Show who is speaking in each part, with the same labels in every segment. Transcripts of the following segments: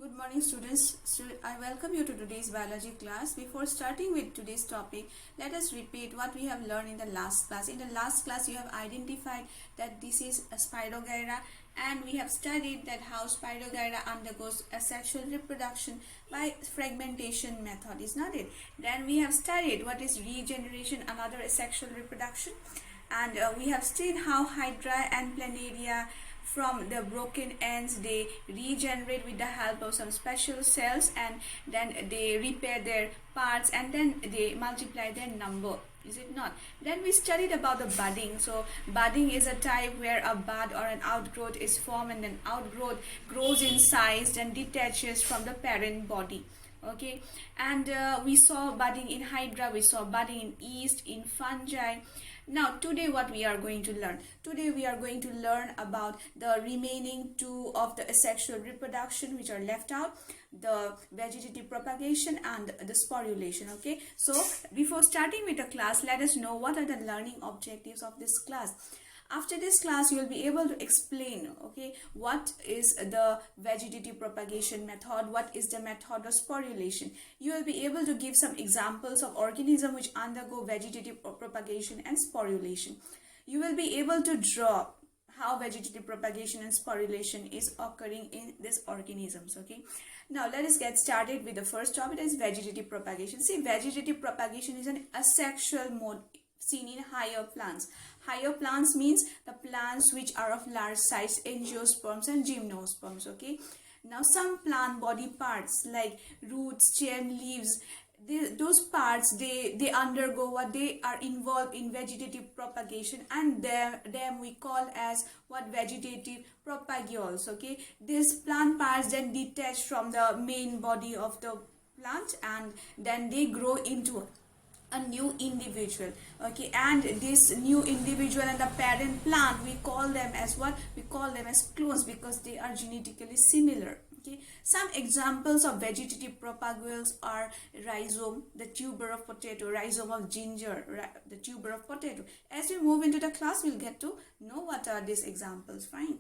Speaker 1: Good morning students. I welcome you to today's biology class. Before starting with today's topic, let us repeat what we have learned in the last class. In the last class, you have identified that this is a Spirogyra, and we have studied that how Spirogyra undergoes asexual reproduction by fragmentation method, is not it? Then we have studied what is regeneration, another asexual reproduction, and we have seen how Hydra and Planaria from the broken ends they regenerate with the help of some special cells, and then they repair their parts and then they multiply their number, is it not? Then we studied about the budding. So budding is a type where a bud or an outgrowth is formed, and an outgrowth grows in size and detaches from the parent body. Okay, and we saw budding in Hydra, we saw budding in yeast, in fungi. Now today what we are going to learn? Today we are going to learn about the remaining two of the asexual reproduction which are left out, the vegetative propagation and the sporulation. Okay, so before starting with the class, let us know what are the learning objectives of this class. After this class, you will be able to explain, okay, what is the vegetative propagation method, what is the method of sporulation. You will be able to give some examples of organisms which undergo vegetative propagation and sporulation. You will be able to draw how vegetative propagation and sporulation is occurring in these organisms, okay. Now let us get started with the first topic, is vegetative propagation. See, vegetative propagation is an asexual mode seen in higher plants. Higher plants means the plants which are of large size, angiosperms and gymnosperms. Okay. Now some plant body parts like roots, stem, leaves, those parts they undergo what, they are involved in vegetative propagation, and them we call as what, vegetative propagules. Okay. These plant parts then detach from the main body of the plant, and then they grow into a new individual. Okay, and this new individual and the parent plant, we call them as what? We call them as clones because they are genetically similar. Okay, some examples of vegetative propagules are rhizome, the tuber of potato, rhizome of ginger, the tuber of potato. As we move into the class, we'll get to know what are these examples. Fine.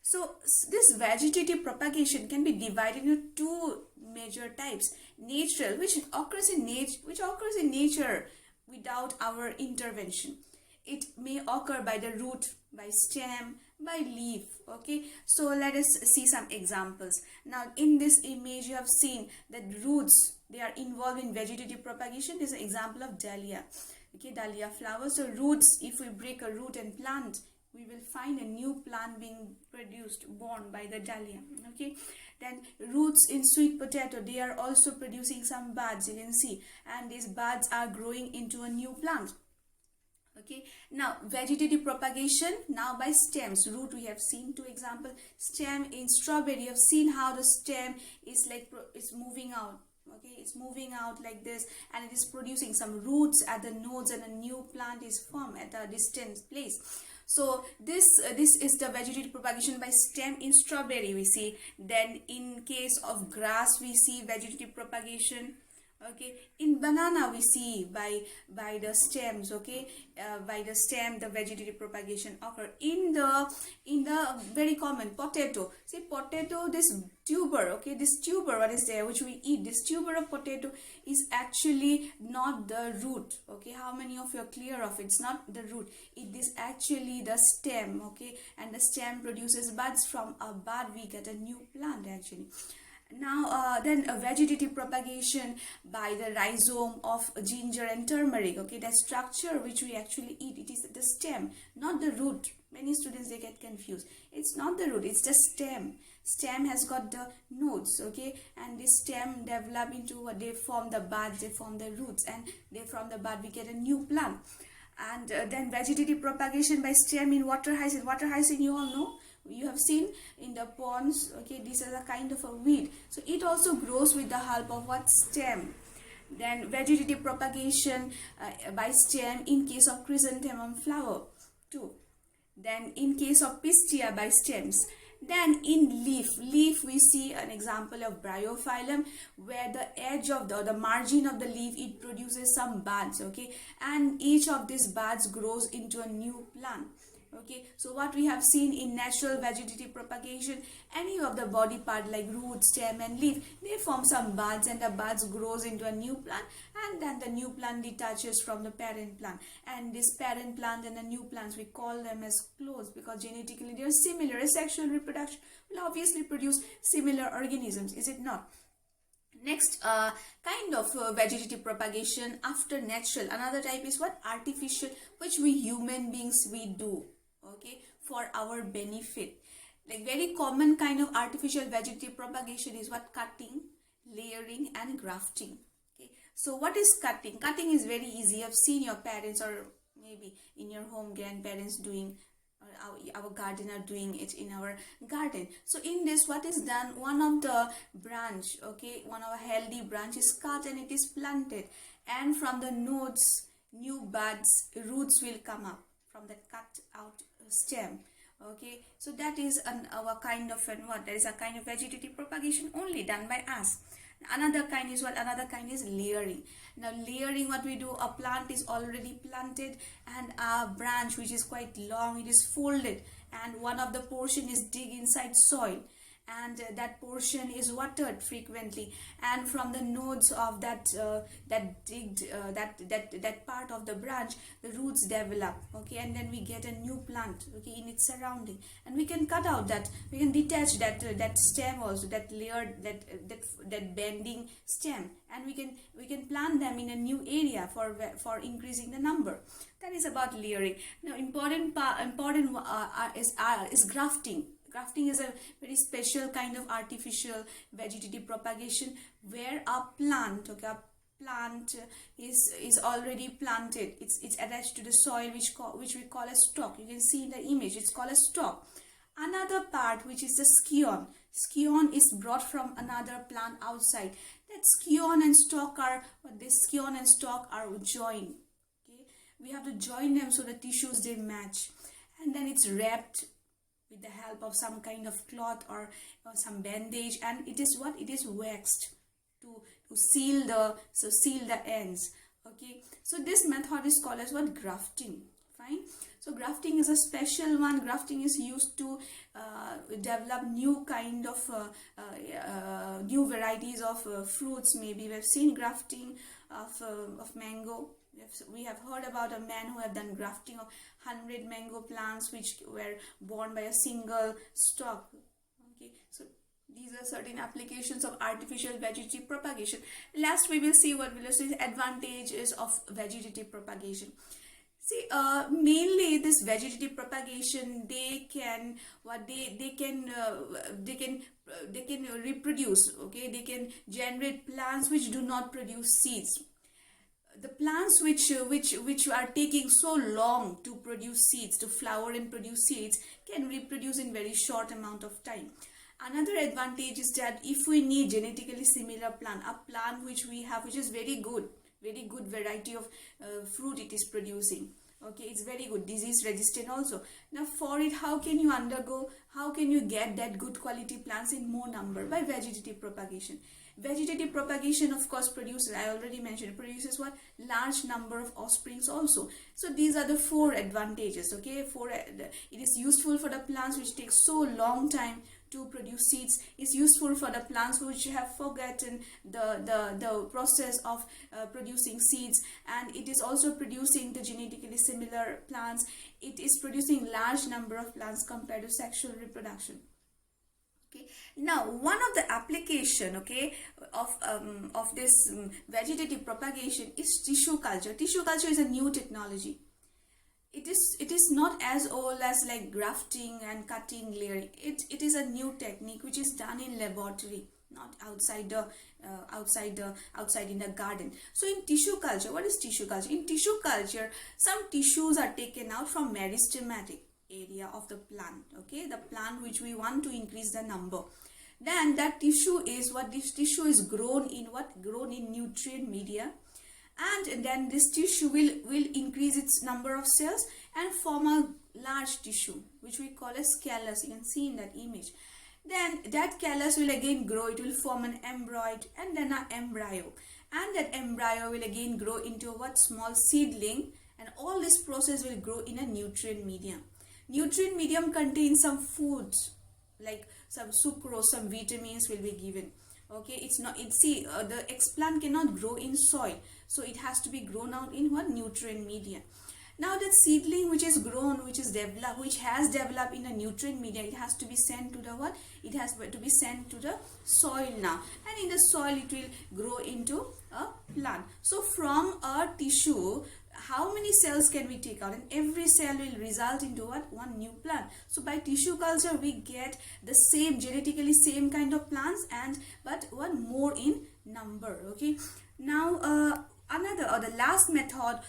Speaker 1: So this vegetative propagation can be divided into two major types: natural, which occurs in nature without our intervention. It may occur by the root, by stem, by leaf. Okay, so let us see some examples. Now in this image you have seen that roots, they are involved in vegetative propagation. This is an example of dahlia. Okay, dahlia flower. So roots, if we break a root and plant, we will find a new plant being produced, born by the dahlia. Okay, then roots in sweet potato, they are also producing some buds, you can see, and these buds are growing into a new plant. Okay, now vegetative propagation now by stems. Root, we have seen two examples. Stem in strawberry, you have seen how the stem is like it's moving out. Okay, it's moving out like this, and it is producing some roots at the nodes, and a new plant is formed at a distant place. So this is the vegetative propagation by stem in strawberry, we see. Then in case of grass, we see vegetative propagation. Okay, in banana we see by the stems. Okay, by the stem the vegetative propagation occur. In the very common potato, see potato, this tuber, okay, this tuber what is there which we eat, this tuber of potato is actually not the root. Okay, how many of you are clear of it? It's not the root, it is actually the stem. Okay, and the stem produces buds. From a bud we get a new plant actually. Now then vegetative propagation by the rhizome of ginger and turmeric. Okay, that structure which we actually eat, it is the stem, not the root. Many students, they get confused. It's not the root, it's the stem. Stem has got the nodes. Okay, and this stem develop into what, they form the buds, they form the roots, and they from the bud we get a new plant. And then vegetative propagation by stem in water hyacinth. Water hyacinth, you all know, you have seen in the ponds. Okay, this is a kind of a weed, so it also grows with the help of what, stem. Then vegetative propagation by stem in case of chrysanthemum flower too. Then in case of pistia by stems. Then in leaf we see an example of bryophyllum, where the edge of the margin of the leaf, it produces some buds. Okay, and each of these buds grows into a new plant. Okay, so what we have seen in natural vegetative propagation, any of the body part like root, stem and leaf, they form some buds, and the buds grows into a new plant, and then the new plant detaches from the parent plant, and this parent plant and the new plants, we call them as clones, because genetically they are similar. Asexual reproduction will obviously produce similar organisms, is it not? Next kind of vegetative propagation after natural, another type is what? Artificial, which we human beings we do, okay, for our benefit. Like very common kind of artificial vegetative propagation is what? Cutting, layering and grafting. Okay, so what is cutting? Cutting is very easy. You have seen your parents or maybe in your home grandparents doing, our gardener doing it in our garden. So in this, what is done, one of the branch, okay, one of a healthy branch is cut and it is planted, and from the nodes new buds, roots will come up from that cut out stem. Okay, so that is our kind of what, there is a kind of vegetative propagation only done by us. Another kind is what? Another kind is layering. Now layering, what we do, a plant is already planted and a branch which is quite long, it is folded, and one of the portion is dig inside soil, and that portion is watered frequently, and from the nodes of that that part of the branch, the roots develop, okay, and then we get a new plant, okay, in its surrounding, and we can cut out that, we can detach that stem also, that layered, that bending stem, and we can plant them in a new area for increasing the number. That is about layering. Now important is grafting. Grafting is a very special kind of artificial vegetative propagation where a plant, okay, a plant is already planted. It's attached to the soil, which we call a stalk. You can see in the image, it's called a stalk. Another part, which is the scion. Scion is brought from another plant outside. That scion and stalk are, this scion and stalk are joined. Okay, we have to join them so the tissues they match, and then it's wrapped with the help of some kind of cloth or some bandage, and it is what? It is waxed to seal the ends. Okay, so this method is called as what? Grafting. Fine. So grafting is a special one. Grafting is used to develop new kind of new varieties of fruits. Maybe we have seen grafting of mango. We have heard about a man who had done grafting of 100 mango plants which were born by a single stalk. Okay, so these are certain applications of artificial vegetative propagation. Last, we will see what will see advantages of vegetative propagation. See, mainly this vegetative propagation, they can reproduce. Okay, they can generate plants which do not produce seeds. The plants which are taking so long to produce seeds, to flower and produce seeds, can reproduce in very short amount of time. Another advantage is that if we need genetically similar plant, a plant which we have, which is very good variety of fruit it is producing, okay, it's very good, disease resistant also. Now for it, how can you get that good quality plants in more number? By vegetative propagation. Vegetative propagation, of course, produces, I already mentioned, produces what? Large number of offsprings also. So these are the 4 advantages, okay? It is useful for the plants which take so long time to produce seeds. It's useful for the plants which have forgotten the process of producing seeds, and it is also producing the genetically similar plants. It is producing large number of plants compared to sexual reproduction. Okay. Now, one of the application, okay, of this vegetative propagation is tissue culture. Tissue culture is a new technology. It is not as old as like grafting and cutting, layering. It is a new technique which is done in laboratory, not outside in the garden. So in tissue culture, what is tissue culture? In tissue culture, some tissues are taken out from meristematic area of the plant, okay, the plant which we want to increase the number. Then that tissue is what? This tissue is grown in nutrient media, and then this tissue will increase its number of cells and form a large tissue which we call as callus. You can see in that image. Then that callus will again grow, it will form an embroid and then an embryo, and that embryo will again grow into what? Small seedling, and all this process will grow in a nutrient medium. Nutrient medium contains some foods like some sucrose, some vitamins will be given. Okay, it's not, the eggplant cannot grow in soil, so it has to be grown out in what? Nutrient media. Now the seedling which is grown, which has developed in a nutrient media, it has to be sent to the what? It has to be sent to the soil now, and in the soil it will grow into a plant. So from a tissue, how many cells can we take out? And every cell will result into what? One new plant. So by tissue culture we get the same, genetically same kind of plants, and but one more in number. Okay, now another or the last method,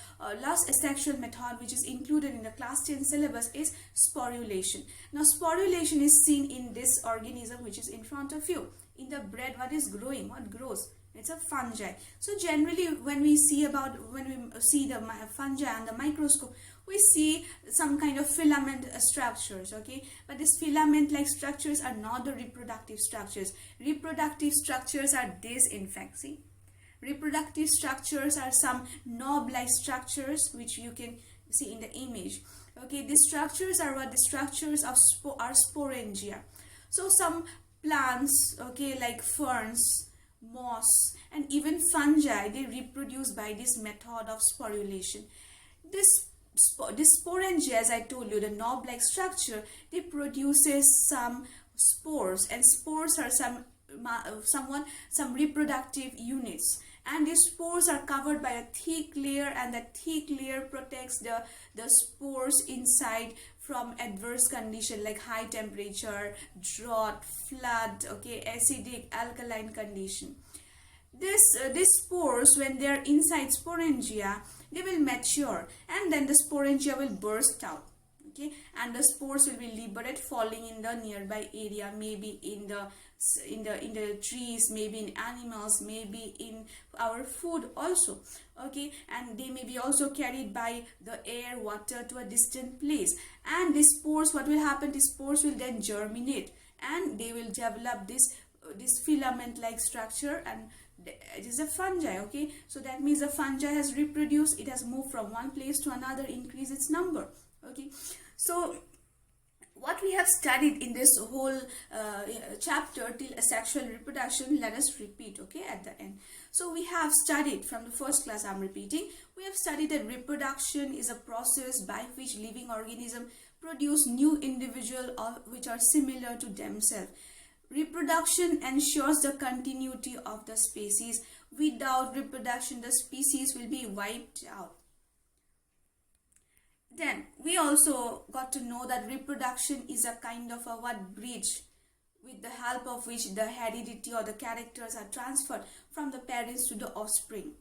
Speaker 1: last asexual method which is included in the class 10 syllabus is sporulation. Now sporulation is seen in this organism which is in front of you. In the bread, what is growing? What grows? It's a fungi. So generally when we see the fungi under the microscope, we see some kind of filament structures. Okay, but these filament like structures are not the reproductive structures. Reproductive structures are this, in fact. See, reproductive structures are some knob-like structures which you can see in the image. Okay, these structures are what? The structures of are sporangia. So some plants, okay, like ferns, moss, and even fungi, they reproduce by this method of sporulation. This sporangia, as I told you, the knob-like structure, they produces some spores, and spores are some reproductive units, and these spores are covered by a thick layer, and that thick layer protects the spores inside from adverse condition like high temperature, drought, flood, okay, acidic, alkaline condition. These spores, when they are inside sporangia, they will mature, and then the sporangia will burst out. Okay, and the spores will be liberated, falling in the nearby area, maybe in the trees, maybe in animals, maybe in our food also. Okay, and they may be also carried by the air, water to a distant place, and these spores, what will happen? These spores will then germinate, and they will develop this filament like structure, and it is a fungi. Okay, so that means the fungi has reproduced, it has moved from one place to another, increase its number. Okay, so what we have studied in this whole chapter till asexual reproduction, let us repeat, okay, at the end. So we have studied from the first class, I'm repeating, we have studied that reproduction is a process by which living organisms produce new individuals which are similar to themselves. Reproduction ensures the continuity of the species. Without reproduction, the species will be wiped out. Then we also got to know that reproduction is a kind of a bridge with the help of which the heredity or the characters are transferred from the parents to the offspring.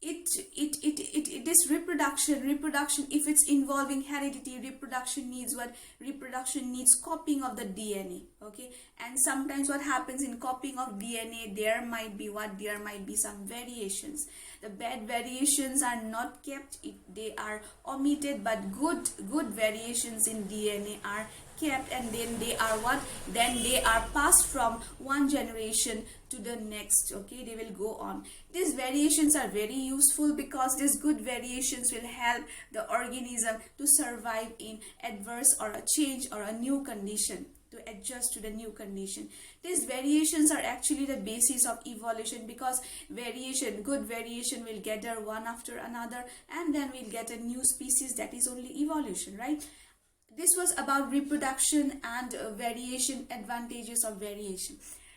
Speaker 1: This reproduction, if it's involving heredity, reproduction needs copying of the DNA. Okay, and sometimes what happens in copying of DNA, there might be some variations. The bad variations are not kept, they are omitted, but good variations in DNA are kept, and then they are passed from one generation to the next. Okay, they will go on. These variations are very useful because these good variations will help the organism to survive in adverse or a change or a new condition, to adjust to the new condition. These variations are actually the basis of evolution, because good variation will gather one after another, and then we'll get a new species. That is only evolution, right? This was about reproduction and variation, advantages of variation.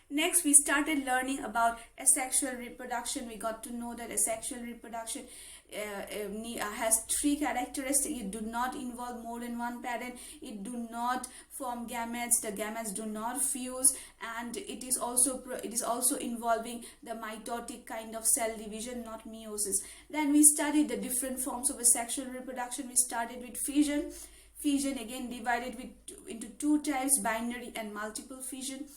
Speaker 1: Next, we started learning about asexual reproduction. We got to know that asexual reproduction has three characteristics. It do not involve more than one parent. It do not form gametes. The gametes do not fuse, and it is also involving the mitotic kind of cell division, not meiosis. Then we studied the different forms of asexual reproduction. We started with fission. Fission again divided into two types, binary and multiple fission.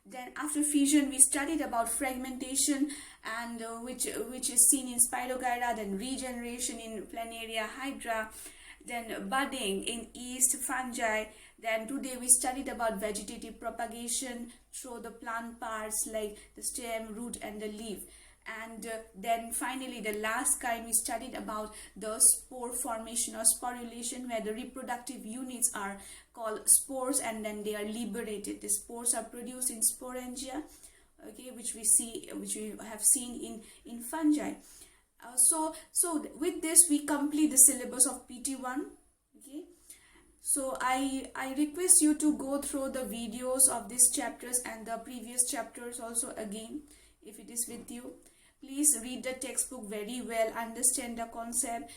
Speaker 1: Then after fission, we studied about fragmentation, and which is seen in Spirogyra, then regeneration in Planaria, Hydra, then budding in yeast, fungi. Then today we studied about vegetative propagation through the plant parts like the stem, root, and the leaf. and then finally the last kind we studied about the spore formation or sporulation, where the reproductive units are called spores and then they are liberated. The spores are produced in sporangia, okay, which we have seen in fungi. So with this we complete the syllabus of PT1. Okay, so I request you to go through the videos of these chapters and the previous chapters also again, if it is with you. Please read the textbook very well, understand the concept.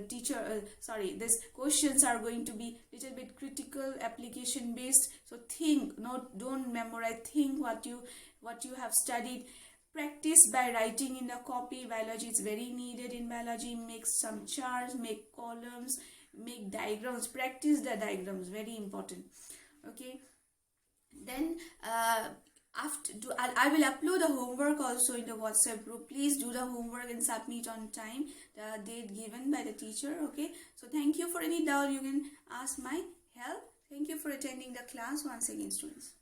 Speaker 1: These questions are going to be little bit critical, application based. So think, don't memorize, think what you have studied. Practice by writing in the copy. Biology is very needed in biology. Make some charts, make columns, make diagrams. Practice the diagrams, very important. Okay, then I will upload the homework also in the WhatsApp group. Please do the homework and submit on time, the date given by the teacher. Okay, so thank you. For any doubt you can ask my help. Thank you for attending the class once again, students.